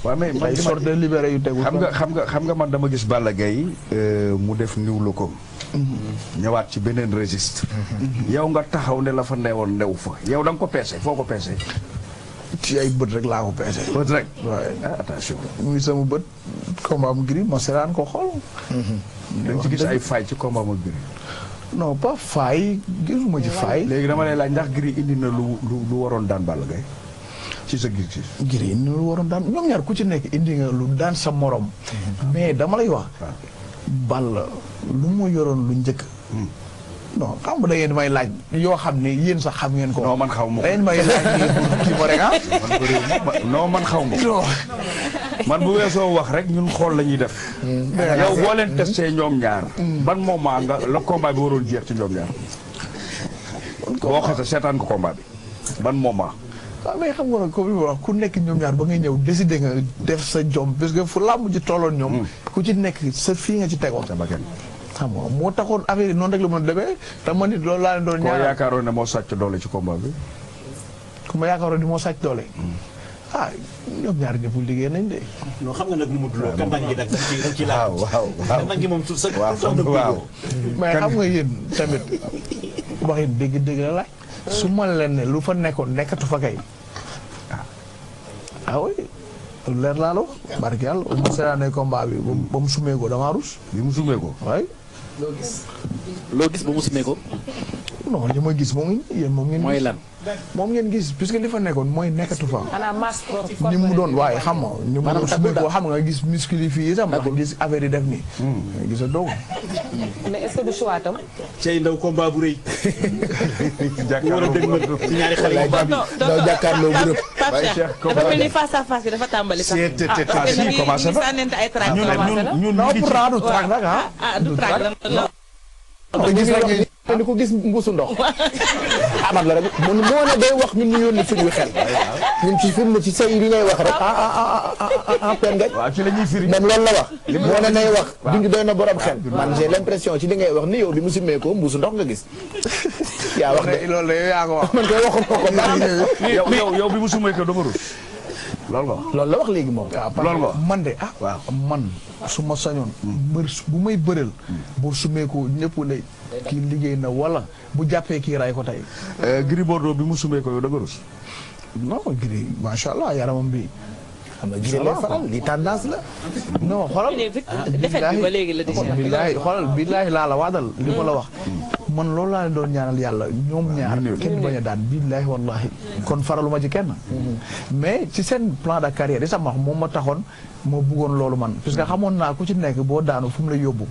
waaw mais ay sorte de libéré yu tegu. xam nga man dama gis Balla Gaye mu def niw la ko. ñëwaat ci beneen registre. yow nga taxaw ne la fa newoon new fa yow da nga ko peese foo ko peese. ci ay bët rek laa ko peese. bët rek waaye attention. muy sama bët combat mu Gris ma seetaan ko xool. da nga ci gis ay faay ci combat mu Gris. non pas faay gisuma ci faay. léegi dama lay laaj ndax Gris indi na lu waroon daan Balla Gaye ci sa gis-gis. Gris indi na lu waroon daan ñoom ñaar ku ci nekk indi nga lu daan sa morom. mais dama lay wax. Balla lu mu yoroon lu njëkk. non xam nga da ngeen may laaj yoo xam ne yéen sax xam ngeen ko. non man xaw ma ko da ngeen may laaj kii ma rek ah. non man xaw ma ko. man bu weesoo wax rek ñun xool la ñuy def. yow boo leen testé ñoom ñaar. ban moment nga la combat bi waroon jeex ci ñoom ñaar. boo xasee seetaan ko combat bi ban moment. waaw mais xam nga nag comme li ma wax ku nekk ñoom ñaar ba ngay ñëw décider nga def sa jom parce que fu làmb ji tolloon ñoom. ku ci nekk sa fii nga ci tegoon. xam nga moo taxoon affaire yi noonu rek la mën a demee te man it loolu laa leen doon ñaanal. koo yaakaaroon ne moo sàcc doole ci combat bi. ku ma yaakaaroon ne moo sàcc doole. ah ñoom ñaar ñëpp liggéey nañ de. non xam nga nag mu Lo campagne gi nag da nga ciy laaj. waaw campagne gi moom su sa. waaw mais xam nga yéen tamit waxin dégg-dégg la laaj. su ma leen ne lu fa nekkoon nekkatu fa kay. ah oui leer laa la wax. barke yàlla bu ma seetaanee combat bi ba mu sumee ko damaa rus. bi mu sumee ko. waay. loo gis ba mu sumee ko. non li ma gis moom yéen moom ngeen. mooy lan. moom ngeen gis puisque li fa nekkoon mooy nekkatu fa. xanaa masse ni mu doon waaye xam nga. ni mu doon sumee ko xam nga gis muscle yi fii itam. nga gis affaire yi def nii. gis nga doog. mais est-ce que du choix tam. Cey ndaw combat bu rëy. jàkkaarloo bu rëy ci ñaari xale yi. daw jàkkaarloo bu rëy. Pape Cheikh dafa mel ni face à face bi dafa tàmbali sax. commencé na sànnente ay trac ñun non pourtant du trac nag ah. du trac la. te gis nañu ko gis mbuusu ndox. amat la rek moo ne day wax ñun ñu yónni suñu xel. ñun ci film ci say li ngay wax rek pen nga. waaw ci la ñuy firi. même loolu la wax. moo ne nay wax duñu doy na borom xel. man j'ai l'impression ci li ngay wax ni yow bi mu simmee ko mbuusu ndox nga gis. yaa wax de loolu la yow yaa ko wax. man koy waxuma ko yow bi mu sumee ko dama rus. loolu la wax léegi moom. loolu nga man de man su ma sañoon. mbër bu may bëreel. bu sumee ko ñëpp ne kii liggéey na wala bu jàppee kii ray ko tey. Gris Bordeaux bi mu sumee ko yow da nga rus. non Gris macha allah yaramam bi. xam nga Gris lay faral li tendance la. non xoolal. defet bi ba léegi la di billaahi xoolal billaahi laa la waadal li ma la wax. man loolu laa leen doon ñaanal yàlla ñoom ñaar kenn bañ a daan billaahi wallahi kon faraluma ci kenn. mais ci seen plan de carrière yi sax moom ma taxoon ma bëggoon loolu man. parce que xamoon naa ku ci nekk boo daanu fu mu lay yóbbu.